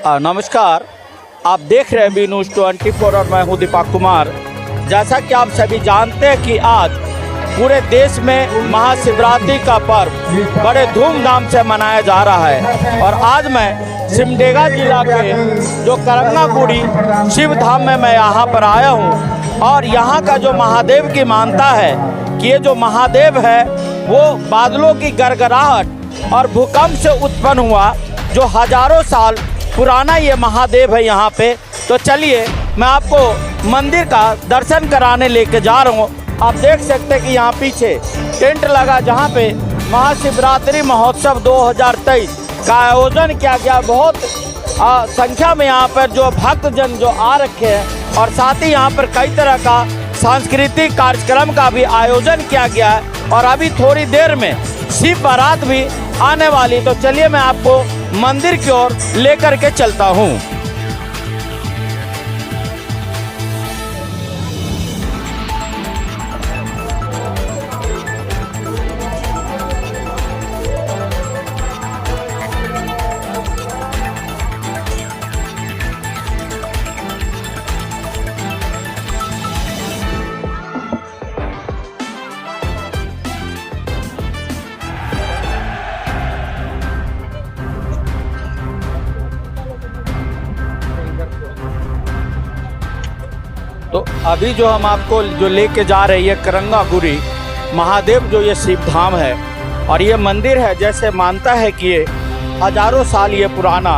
नमस्कार, आप देख रहे हैं बी न्यूज़ 24 और मैं हूं दीपक कुमार। जैसा कि आप सभी जानते हैं कि आज पूरे देश में महाशिवरात्रि का पर्व बड़े धूमधाम से मनाया जा रहा है और आज मैं सिमडेगा जिला के जो करंगागुड़ी शिव धाम में मैं यहाँ पर आया हूँ और यहाँ का जो महादेव की मानता है कि ये जो महादेव है वो बादलों की गड़गड़ाहट और भूकंप से उत्पन्न हुआ, जो हजारों साल पुराना ये महादेव है यहाँ पे। तो चलिए मैं आपको मंदिर का दर्शन कराने लेके जा रहा हूँ। आप देख सकते हैं कि यहाँ पीछे टेंट लगा जहाँ पे महाशिवरात्रि महोत्सव 2023 का आयोजन किया गया। बहुत संख्या में यहाँ पर जो भक्तजन जो आ रखे हैं और साथ ही यहाँ पर कई तरह का सांस्कृतिक कार्यक्रम का भी आयोजन किया गया है और अभी थोड़ी देर में शिव बारात भी आने वाली। तो चलिए मैं आपको मंदिर की ओर लेकर के चलता हूँ। तो अभी जो हम आपको जो लेके जा रहे हैं ये करंगागुड़ी महादेव जो ये शिव धाम है और ये मंदिर है, जैसे मानता है कि ये हजारों साल ये पुराना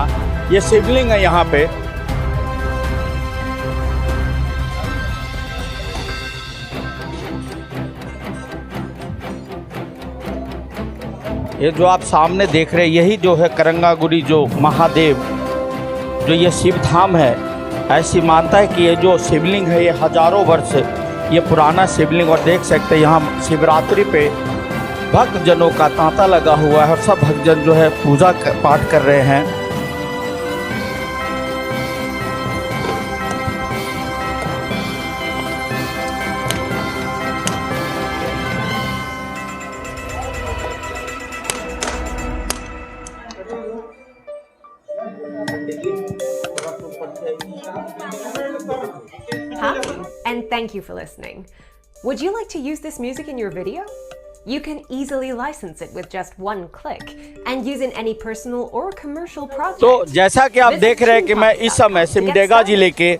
ये शिवलिंग है यहाँ पे। ये जो आप सामने देख रहे हैं यही जो है करंगागुड़ी जो महादेव जो ये शिव धाम है। ऐसी मानता है कि ये जो शिवलिंग है ये हजारों वर्ष ये पुराना शिवलिंग, और देख सकते हैं यहाँ शिवरात्रि पे भक्तजनों का तांता लगा हुआ है और सब भक्तजन जो है पूजा पाठ कर रहे हैं। Hi, and thank you for listening. Would you like to use this music in your video? You can easily license it with just one click and use in any personal or commercial project. तो जैसा कि आप देख रहे हैं कि मैं इस समय सिमडेगा जिले के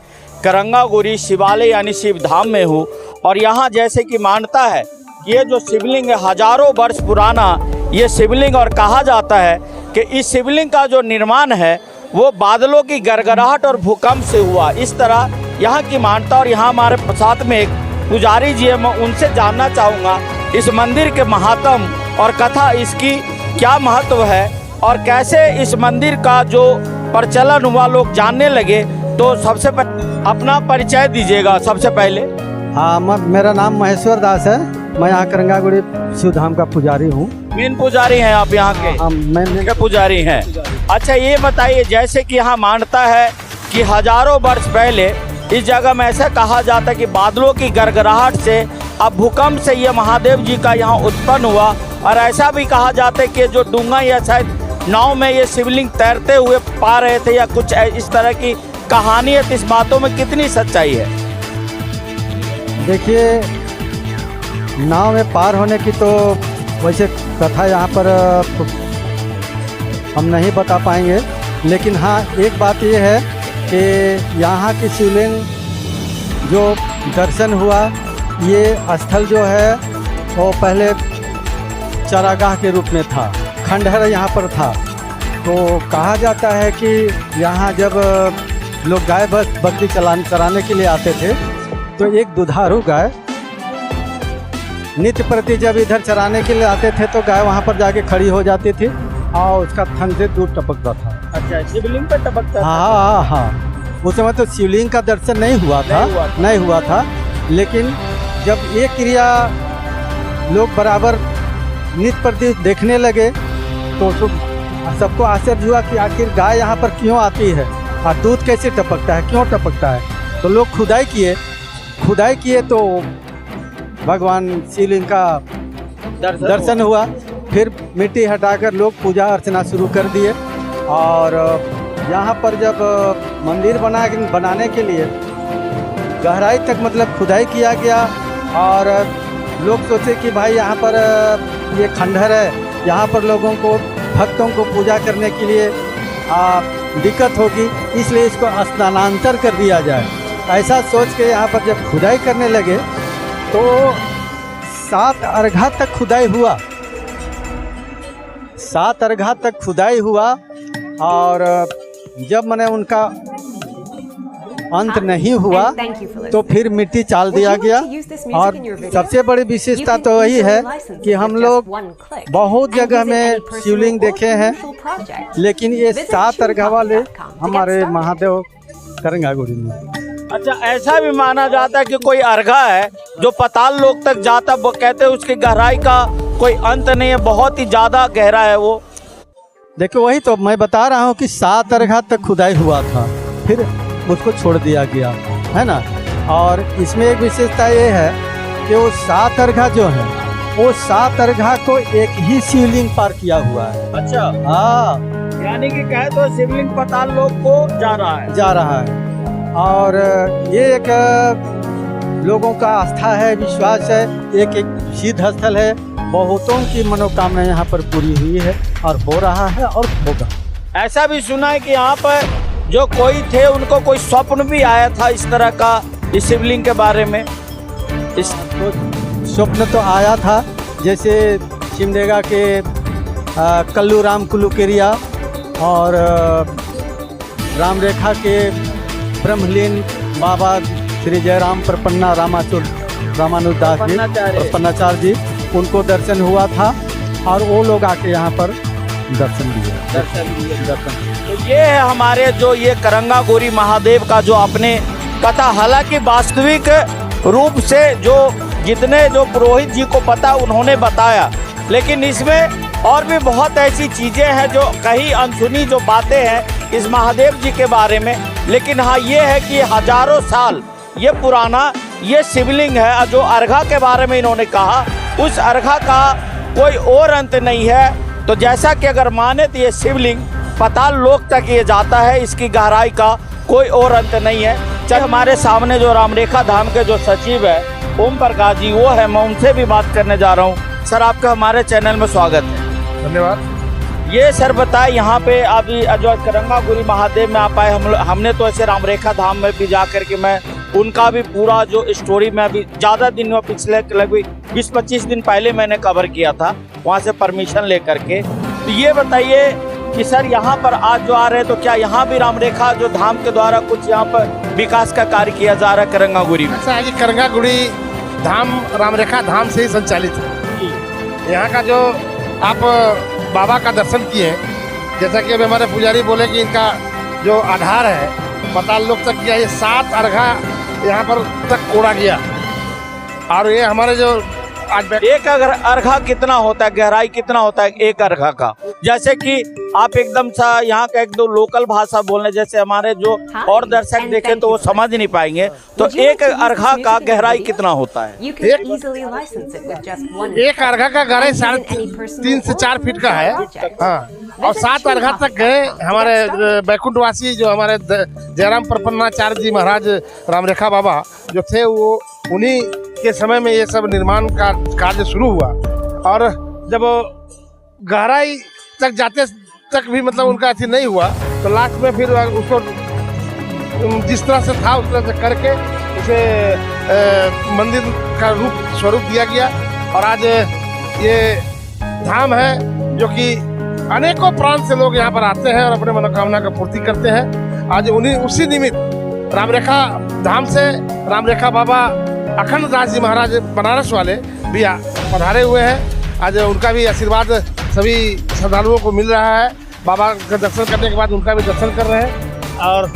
करंगागुड़ी शिवालय यानी शिव धाम में हूँ और यहाँ जैसे कि मानता है कि ये जो शिवलिंग है हजारों वर्ष पुराना ये शिवलिंग, और कहा जाता है कि इस शिवलिंग का जो निर्माण है वो बादलों की गड़गड़ाहट और भूकंप से हुआ। इस तरह यहाँ की मान्यता। और यहाँ हमारे साथ में एक पुजारी जी है, मैं उनसे जानना चाहूँगा इस मंदिर के महात्म और कथा, इसकी क्या महत्व है और कैसे इस मंदिर का जो प्रचलन हुआ लोग जानने लगे। तो सबसे पहले अपना परिचय दीजिएगा सबसे पहले। हाँ, मेरा नाम महेश्वर दास है। मैं यहाँ करंगागुड़ी शिव धाम का पुजारी हूँ। मेन पुजारी हैं आप यहाँ के? हाँ, मैं पुजारी हैं। अच्छा ये बताइए, जैसे कि यहाँ मानता है कि हजारों वर्ष पहले इस जगह में ऐसा कहा जाता है कि बादलों की गड़गड़ाहट से अब भूकंप से ये महादेव जी का यहाँ उत्पन्न हुआ, और ऐसा भी कहा जाता है कि जो डूंगा या शायद नाव में ये शिवलिंग तैरते हुए पा रहे थे या कुछ इस तरह की कहानी है। तो इस बातों में कितनी सच्चाई है? देखिए, नाव में पार होने की तो वैसे कथा यहाँ पर हम नहीं बता पाएंगे, लेकिन हाँ एक बात ये है कि यहाँ की शिवलिंग जो दर्शन हुआ, ये स्थल जो है वो पहले चारागाह के रूप में था, खंडहर यहाँ पर था। तो कहा जाता है कि यहाँ जब लोग गाय बकरी चराने के लिए आते थे तो एक दुधारू गाय नित्य प्रति जब इधर चराने के लिए आते थे तो गाय वहाँ पर जाके खड़ी हो जाती थी और उसका थन से दूध टपकता था। अच्छा, शिवलिंग पर टपकता? हाँ हाँ हाँ, उस समय तो शिवलिंग का दर्शन नहीं हुआ था, लेकिन जब ये क्रिया लोग बराबर नित्य प्रति देखने लगे तो सबको आश्चर्य हुआ कि आखिर गाय यहाँ पर क्यों आती है और दूध कैसे टपकता है, क्यों टपकता है। तो लोग खुदाई किए तो भगवान शिवलिंग का दर्शन हुआ। फिर मिट्टी हटाकर लोग पूजा अर्चना शुरू कर दिए और यहाँ पर जब मंदिर बनाने के लिए गहराई तक मतलब खुदाई किया गया और लोग सोचे कि भाई यहाँ पर ये खंडहर है, यहाँ पर लोगों को भक्तों को पूजा करने के लिए दिक्कत होगी, इसलिए इसको स्थानांतर कर दिया जाए। ऐसा सोच के यहाँ पर जब खुदाई करने लगे तो 7 अर्घा तक खुदाई हुआ, 7 अर्घा तक खुदाई हुआ और जब मैंने उनका अंत नहीं हुआ And thank you for तो listening. फिर मिट्टी चाल Would दिया you like गया। to use this music और in your video? सबसे बड़ी You विशेषता can तो वही easily है license कि it हम with लोग just one click बहुत and जगह use it में any personal शिवलिंग or देखे हैं, commercial project. लेकिन ये Visit 7 अर्घा वाले shivapakka.com to get हमारे started. महादेव करंगागुड़ी में। अच्छा, ऐसा भी माना जाता है कि कोई अर्घा है जो पाताल लोक तक जाता, वो कहते हैं उसकी गहराई का कोई अंत नहीं है, बहुत ही ज्यादा गहरा है वो। देखो वही तो मैं बता रहा हूँ कि 7 अर्घा तक खुदाई हुआ था, फिर उसको छोड़ दिया गया है ना। और इसमें एक विशेषता ये है कि वो 7 अर्घा जो है वो 7 अर्घा को एक ही शिवलिंग पार किया हुआ है। अच्छा, हाँ, यानी कि कहे तो शिवलिंग पाताल लोक को जा रहा है। जा रहा है और ये एक लोगों का आस्था है, विश्वास है, एक सिद्ध स्थल है। बहुतों की मनोकामना यहाँ पर पूरी हुई है और हो रहा है और होगा। ऐसा भी सुना है कि यहाँ पर जो कोई थे उनको कोई स्वप्न भी आया था इस तरह का, इस शिवलिंग के बारे में। इस तो स्वप्न तो आया था, जैसे सिमडेगा के कल्लू राम कुलुकेरिया और राम रेखा के ब्रह्मलीन बाबा श्री जयराम प्रपन्ना रामानुजदास जी, प्रपन्नाचार्य जी, उनको दर्शन हुआ था और वो लोग आके यहाँ पर दर्शन दिए। तो ये है हमारे जो ये करंगागुरी महादेव का जो अपने कथा, हालांकि वास्तविक रूप से जो जितने जो पुरोहित जी को पता उन्होंने बताया, लेकिन इसमें और भी बहुत ऐसी चीजें हैं जो कहीं अनसुनी जो बातें हैं इस महादेव जी के बारे में। लेकिन हाँ, ये है कि हजारों साल ये पुराना ये शिवलिंग है। जो अर्घा के बारे में इन्होंने कहा, उस अर्घा का कोई और अंत नहीं है। तो जैसा कि अगर माने तो ये शिवलिंग पाताल लोक तक ये जाता है, इसकी गहराई का कोई और अंत नहीं है। चाहे हमारे सामने जो रामरेखा धाम के जो सचिव है ओम प्रकाश जी, वो है, मैं उनसे भी बात करने जा रहा हूँ। सर, आपका हमारे चैनल में स्वागत है। धन्यवाद। ये सर बताए, यहाँ पे अभी जो करंगागुरी महादेव में आप आए, हमने तो ऐसे रामरेखा धाम में भी जा करके मैं उनका भी पूरा जो स्टोरी में अभी ज़्यादा दिन में पिछले लगभग 20-25 दिन पहले मैंने कवर किया था, वहाँ से परमिशन लेकर के। तो ये बताइए कि सर यहाँ पर आज जो आ रहे हैं तो क्या यहाँ भी रामरेखा जो धाम के द्वारा कुछ यहाँ पर विकास का कार्य किया जा रहा है करंगागुरी में? ऐसा है कि करंगागुड़ी धाम रामरेखा धाम से ही संचालित है। यहाँ का जो आप बाबा का दर्शन किए, जैसा कि अभी हमारे पुजारी बोले कि इनका जो आधार है पाताल लोक तक गया, ये 7 अर्घा यहाँ पर तक कोड़ा गया। और ये हमारे जो आज एक अर्घा कितना होता है, गहराई कितना होता है एक अर्घा का? जैसे कि आप एकदम सा यहाँ का एक दो लोकल भाषा बोलने, जैसे हमारे जो और दर्शक देखें तो वो समझ नहीं पाएंगे, तो एक अर्घा का गहराई कितना होता है? You can easily license it with just one एक अर्घा का गहराई 3.5 से 4 फीट का है। हाँ, और 7 अर्घा तक गए हमारे बैकुंठवासी जो हमारे जयराम प्रपन्नाचार्य जी महाराज रामरेखा बाबा जो थे, वो उन्हीं के समय में ये सब निर्माण का कार्य शुरू हुआ। और जब गहराई तक जाते तक भी मतलब उनका अथी नहीं हुआ, तो लास्ट में फिर उसको जिस तरह से था उस तरह से करके उसे मंदिर का स्वरूप दिया गया। और आज ये धाम है जो कि अनेकों प्रांत से लोग यहाँ पर आते हैं और अपने मनोकामना का पूर्ति करते हैं। आज उसी निमित्त रामरेखा धाम से रामरेखा बाबा अखंड दास जी महाराज बनारस वाले भी पधारे हुए हैं। आज उनका भी आशीर्वाद सभी श्रद्धालुओं को मिल रहा है। बाबा का दर्शन करने के बाद उनका भी दर्शन कर रहे हैं और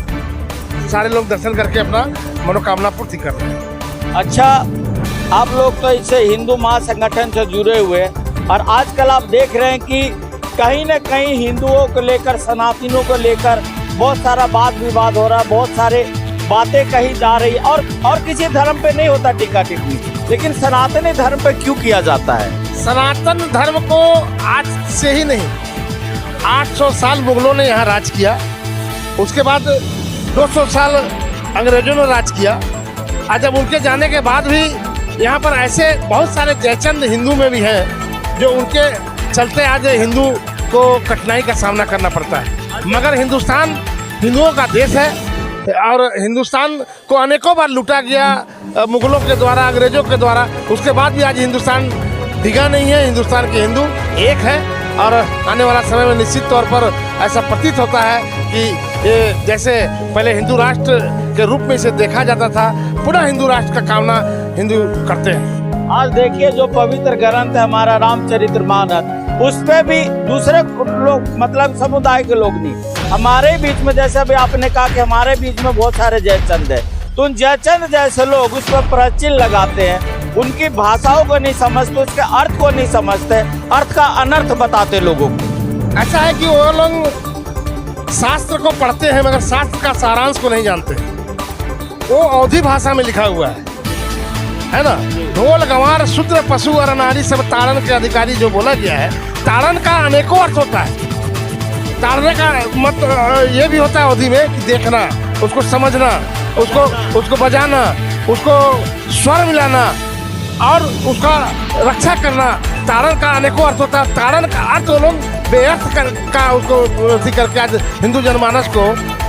सारे लोग दर्शन करके अपना मनोकामना पूर्ति कर रहे हैं। अच्छा, आप लोग तो इससे हिंदू महासंगठन से जुड़े हुए हैं और आजकल आप देख रहे हैं कि कहीं न कहीं हिंदुओं को लेकर, सनातनियों को लेकर बहुत सारा वाद विवाद हो रहा है, बहुत सारे बातें कही जा रही है। और किसी धर्म पे नहीं होता टीका टिप्पणी, लेकिन सनातनी धर्म पे क्यों किया जाता है? सनातन धर्म को आज से ही नहीं, 800 साल मुगलों ने यहाँ राज किया उसके बाद 200 साल अंग्रेजों ने राज किया। आज जब उनके जाने के बाद भी यहाँ पर ऐसे बहुत सारे जयचंद हिंदू में भी हैं जो उनके चलते आज हिंदू को कठिनाई का सामना करना पड़ता है। मगर हिंदुस्तान हिंदुओं का देश है और हिंदुस्तान को अनेकों बार लूटा गया मुगलों के द्वारा, अंग्रेजों के द्वारा। उसके बाद भी आज हिंदुस्तान डिगा नहीं है। हिंदुस्तान के हिंदू एक है और आने वाला समय में निश्चित तौर पर ऐसा प्रतीत होता है कि ये जैसे पहले हिंदू राष्ट्र के रूप में इसे देखा जाता था, पुनः हिंदू राष्ट्र का कामना हिंदू करते हैं। आज देखिए जो पवित्र ग्रंथ है हमारा रामचरितमानस, उस पे भी दूसरे लोग मतलब समुदाय के लोग नहीं, हमारे बीच में जैसे अभी आपने कहा कि हमारे बीच में बहुत सारे जयचंद है, तो उन जयचंद जैसे लोग उस पर प्रचिल लगाते हैं, उनकी भाषाओं को नहीं समझते, उसके अर्थ को नहीं समझते, अर्थ का अनर्थ बताते लोगों को। ऐसा है कि वो लोग शास्त्र को पढ़ते हैं मगर शास्त्र का सारांश को नहीं जानते। वो अवधी भाषा में लिखा हुआ है ना। ढोल गंवार शूद्र पशु और नारी सब ताड़न के अधिकारी जो बोला गया है, ताड़न का अनेकों अर्थ होता है। ताड़ने का मतलब ये भी होता है अवधी में कि देखना, उसको समझना, उसको बजाना, उसको स्वर मिलाना और उसका रक्षा करना। ताड़न का अनेकों अर्थ होता है। ताड़न का अर्थ वो लोग बेअर्थ का उसको अथी करके आज हिंदू जनमानस को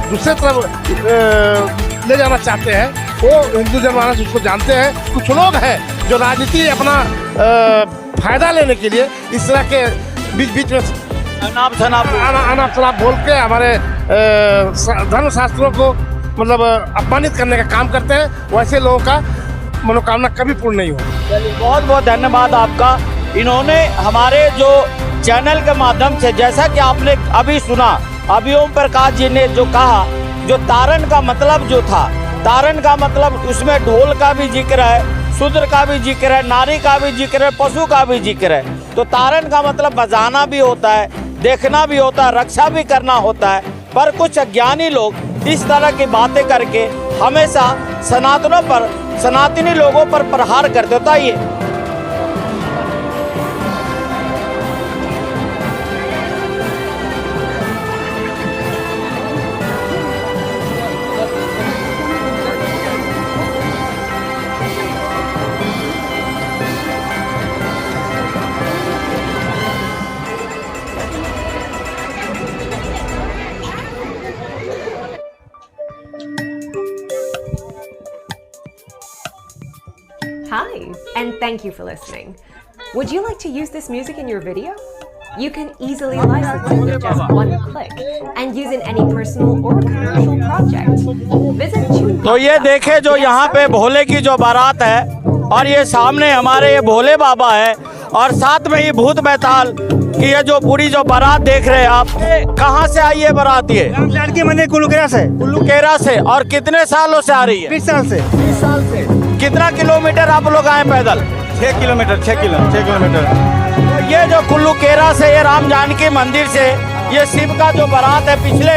दूसरे तरफ ले जाना चाहते हैं। वो हिंदू जनमानस उसको जानते हैं। कुछ लोग हैं जो राजनीति अपना फायदा लेने के लिए इस तरह के बीच बीच में अनाप शनाप बोल के हमारे धर्म शास्त्रों को मतलब अपमानित करने का काम करते हैं। वैसे लोगों का मनोकामना कभी पूर्ण नहीं हो। बहुत बहुत धन्यवाद आपका। इन्होंने हमारे जो चैनल के माध्यम से, जैसा कि आपने अभी सुना, अभी ओम प्रकाश जी ने जो कहा, जो तारण का मतलब जो था, तारण का मतलब उसमें ढोल का भी जिक्र है, शूद्र का भी जिक्र है, नारी का भी जिक्र है, पशु का भी जिक्र है। तो तारण का मतलब बजाना भी होता है, देखना भी होता है, रक्षा भी करना होता है। पर कुछ अज्ञानी लोग इस तरह की बातें करके हमेशा सनातनी लोगों पर प्रहार करते होता है। Hi, and thank you for listening. Would you like to use this music in your video? You can easily license it with just one click and use in any personal or commercial project. Visit TuneCore. तो ये देखे जो यहाँ पे भोले की जो बारात है और ये सामने हमारे ये भोले बाबा है और साथ में ये भूत बैताल की ये जो पूरी जो बारात देख रहे हैं आप, कहाँ से आई है बारात? ये लड़की मंदिर कुल्लूकेरा से। और कितने सालों से आ रही है? 20 साल से। कितना किलोमीटर आप लोग आए पैदल? 6 किलोमीटर। ये जो कुल्लूकेरा से, ये राम जानकी मंदिर से ये शिव का जो बारात है, पिछले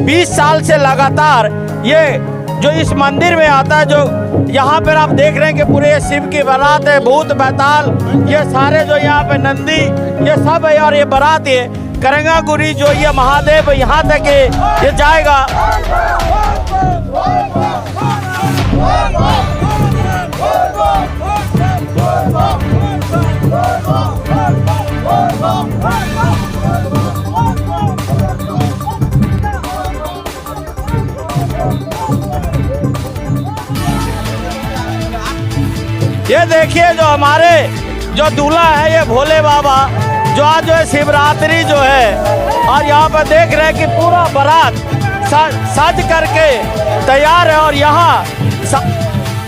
20 साल से लगातार ये जो इस मंदिर में आता है, जो यहाँ पर आप देख रहे हैं कि पूरे शिव की बारात है, भूत बैताल ये सारे जो यहाँ पे नंदी ये सब है और ये बारात ये करंगागुरी जो ये महादेव यहाँ तक ये जाएगा। ये देखिए जो हमारे जो दूल्हा है ये भोले बाबा, जो आज जो है शिवरात्रि जो है और यहाँ पर देख रहे हैं कि पूरा बारात सज करके तैयार है और यहाँ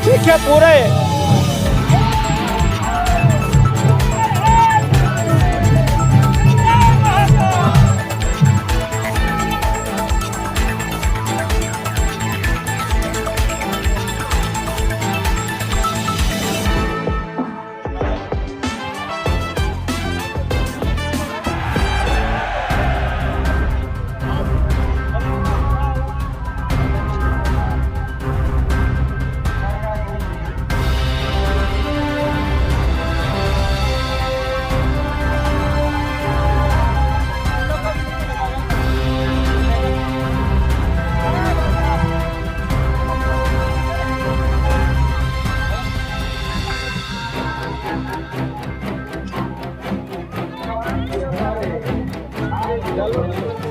देखिए पूरे Hi,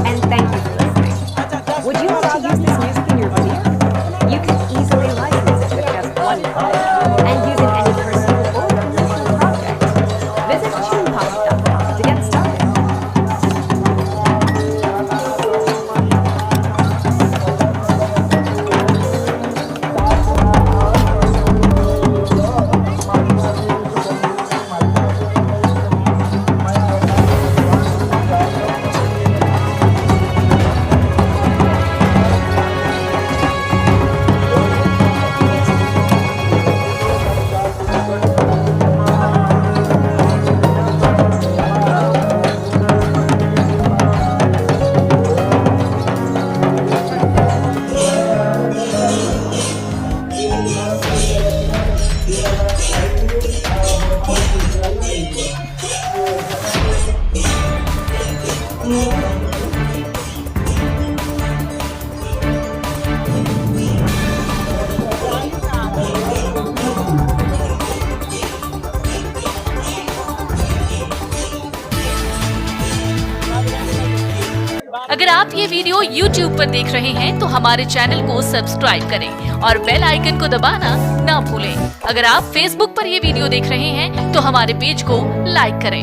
and thank you for listening. Would you like to use this music in your video? You can easily license it with just one click and use it in any personal or commercial project. Visit tunepop.com to get started. अगर आप ये video YouTube पर देख रहे हैं तो हमारे channel को सब्सक्राइब करें और बेल आइकन को दबाना ना भूलें। अगर आप Facebook पर ये वीडियो देख रहे हैं तो हमारे पेज को लाइक करें।